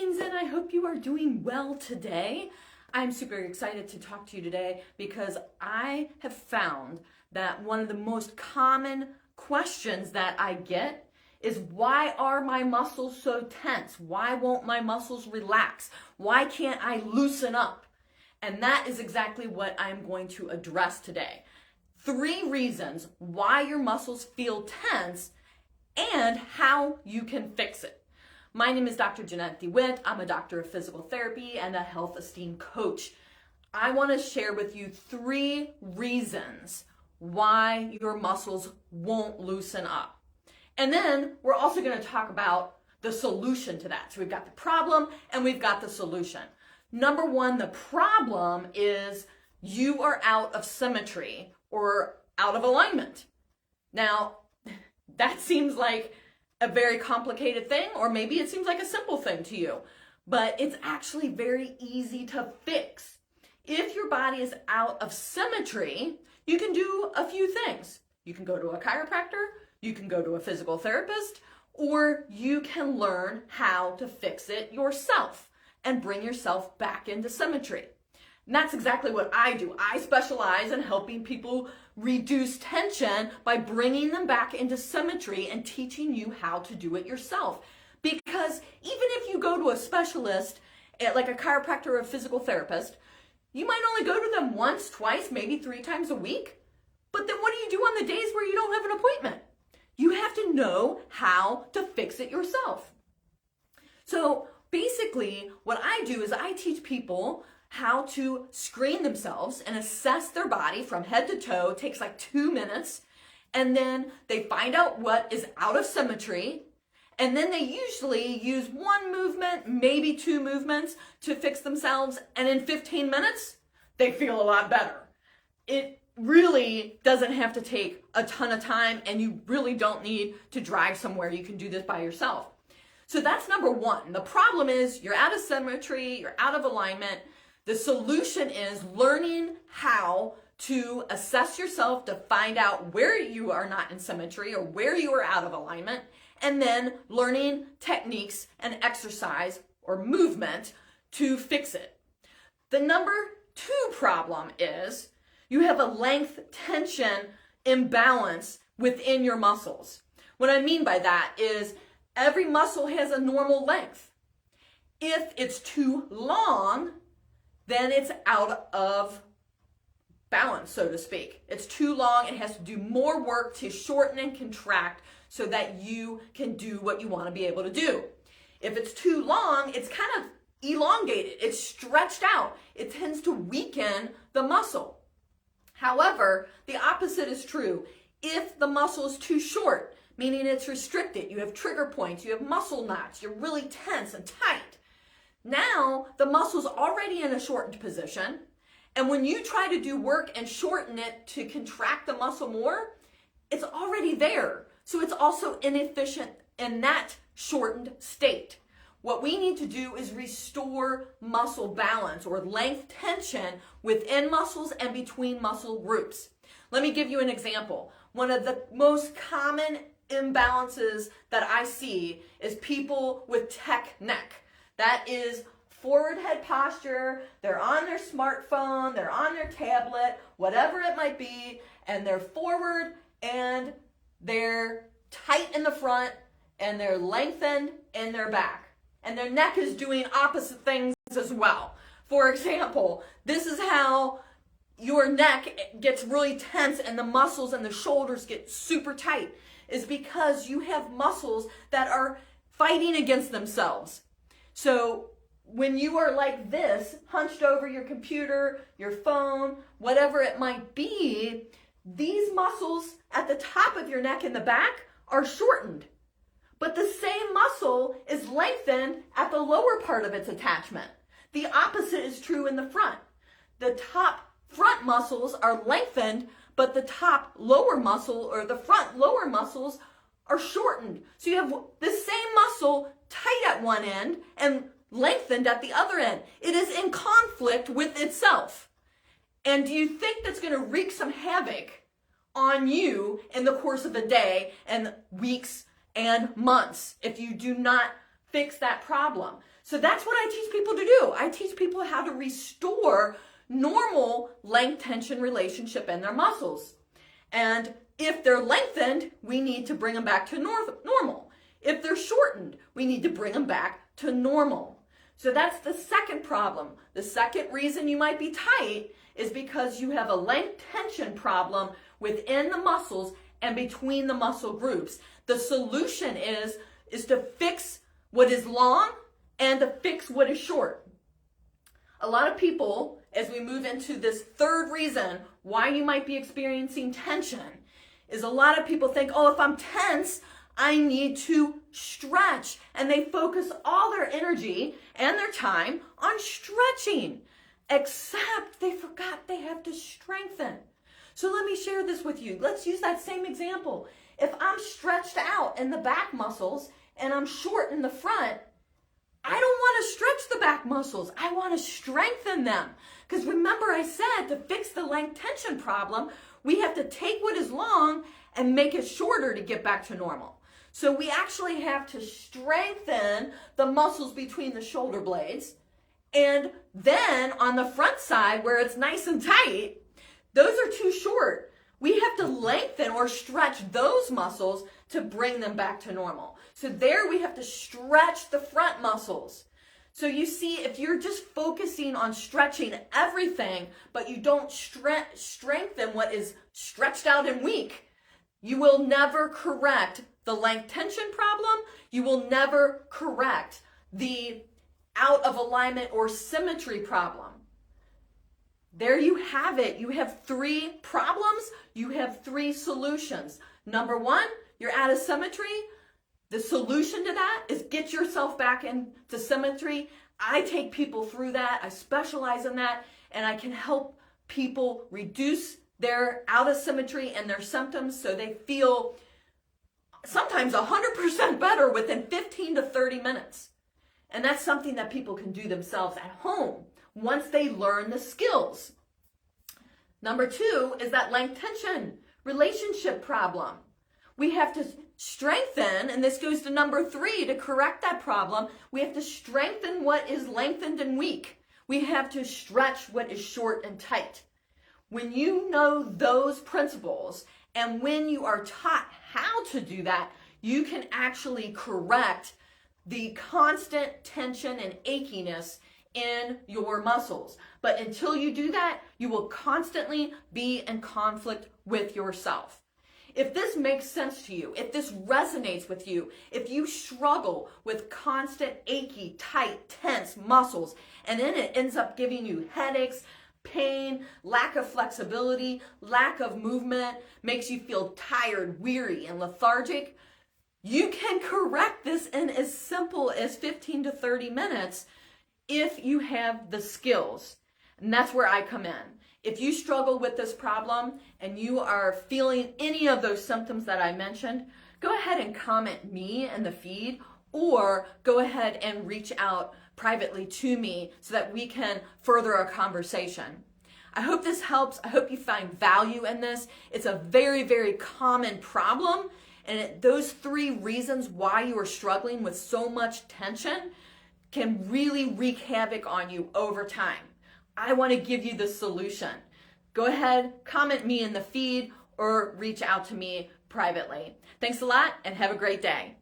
Greetings, and I hope you are doing well today. I'm super excited to talk to you today because I have found that one of the most common questions that I get is, why are my muscles so tense? Why won't my muscles relax? Why can't I loosen up? And that is exactly what I'm going to address today. 3 reasons why your muscles feel tense and how you can fix it. My name is Dr. Jeanette DeWitt. I'm a doctor of physical therapy and a health esteem coach. I want to share with you 3 reasons why your muscles won't loosen up. And then we're also going to talk about the solution to that. So we've got the problem and we've got the solution. Number 1, the problem is you are out of symmetry or out of alignment. Now, that seems like a very complicated thing, or maybe it seems like a simple thing to you, but it's actually very easy to fix. If your body is out of symmetry, you can do a few things. You can go to a chiropractor, you can go to a physical therapist, or you can learn how to fix it yourself and bring yourself back into symmetry. And that's exactly what I do. I specialize in helping people reduce tension by bringing them back into symmetry and teaching you how to do it yourself. Because even if you go to a specialist, like a chiropractor or a physical therapist, you might only go to them once, twice, maybe 3 times a week. But then what do you do on the days where you don't have an appointment? You have to know how to fix it yourself. So basically, what I do is I teach people how to screen themselves and assess their body from head to toe. It takes like 2 minutes. And then they find out what is out of symmetry. And then they usually use 1 movement, maybe 2 movements to fix themselves. And in 15 minutes, they feel a lot better. It really doesn't have to take a ton of time, and you really don't need to drive somewhere. You can do this by yourself. So that's number 1. The problem is you're out of symmetry, you're out of alignment. The solution is learning how to assess yourself to find out where you are not in symmetry or where you are out of alignment, and then learning techniques and exercise or movement to fix it. The number 2 problem is you have a length tension imbalance within your muscles. What I mean by that is every muscle has a normal length. If it's too long, then it's out of balance, so to speak. It's too long. It has to do more work to shorten and contract so that you can do what you want to be able to do. If it's too long, it's kind of elongated. It's stretched out. It tends to weaken the muscle. However, the opposite is true. If the muscle is too short, meaning it's restricted, you have trigger points, you have muscle knots, you're really tense and tight. Now, the muscle's already in a shortened position, and when you try to do work and shorten it to contract the muscle more, it's already there. So it's also inefficient in that shortened state. What we need to do is restore muscle balance or length tension within muscles and between muscle groups. Let me give you an example. One of the most common imbalances that I see is people with tech neck. That is forward head posture. They're on their smartphone, they're on their tablet, whatever it might be, and they're forward and they're tight in the front and they're lengthened in their back. And their neck is doing opposite things as well. For example, this is how your neck gets really tense and the muscles and the shoulders get super tight, is because you have muscles that are fighting against themselves. So when you are like this, hunched over your computer, your phone, whatever it might be, these muscles at the top of your neck and the back are shortened. But the same muscle is lengthened at the lower part of its attachment. The opposite is true in the front. The top front muscles are lengthened, but the top lower muscle or the front lower muscles are shortened. So you have the same muscle tight at one end and lengthened at the other end. It is in conflict with itself. And do you think that's going to wreak some havoc on you in the course of a day and weeks and months if you do not fix that problem. So that's what I teach people to do. I teach people how to restore normal length-tension relationship in their muscles. And if they're lengthened, we need to bring them back to normal. If they're shortened, we need to bring them back to normal. So that's the second problem. The second reason you might be tight is because you have a length tension problem within the muscles and between the muscle groups. The solution is to fix what is long and to fix what is short. A lot of people, as we move into this third reason why you might be experiencing tension, is a lot of people think, oh, if I'm tense, I need to stretch. And they focus all their energy and their time on stretching, except they forgot they have to strengthen. So let me share this with you. Let's use that same example. If I'm stretched out in the back muscles and I'm short in the front, I don't want to stretch the back muscles. I want to strengthen them. Because remember I said to fix the length tension problem, we have to take what is long and make it shorter to get back to normal. So we actually have to strengthen the muscles between the shoulder blades. And then on the front side where it's nice and tight, those are too short. We have to lengthen or stretch those muscles to bring them back to normal. So there we have to stretch the front muscles. So you see, if you're just focusing on stretching everything, but you don't strengthen what is stretched out and weak, you will never correct the length tension problem. You will never correct the out of alignment or symmetry problem. There you have it. You have 3 problems. You have 3 solutions. Number 1, you're out of symmetry. The solution to that is get yourself back into symmetry. I take people through that. I specialize in that, and I can help people reduce their out of symmetry and their symptoms so they feel sometimes 100% better within 15 to 30 minutes. And that's something that people can do themselves at home once they learn the skills. Number 2 is that length tension relationship problem. We have to strengthen, and this goes to number 3, to correct that problem. We have to strengthen what is lengthened and weak. We have to stretch what is short and tight. When you know those principles, and when you are taught how to do that, you can actually correct the constant tension and achiness in your muscles. But until you do that, you will constantly be in conflict with yourself. If this makes sense to you, if this resonates with you, if you struggle with constant achy, tight, tense muscles, and then it ends up giving you headaches, pain, lack of flexibility, lack of movement, makes you feel tired, weary, and lethargic, you can correct this in as simple as 15 to 30 minutes if you have the skills. And that's where I come in. If you struggle with this problem and you are feeling any of those symptoms that I mentioned, go ahead and comment me in the feed, or go ahead and reach out privately to me so that we can further our conversation. I hope this helps. I hope you find value in this. It's a very, very common problem. And those 3 reasons why you are struggling with so much tension can really wreak havoc on you over time. I want to give you the solution. Go ahead, comment me in the feed, or reach out to me privately. Thanks a lot, and have a great day.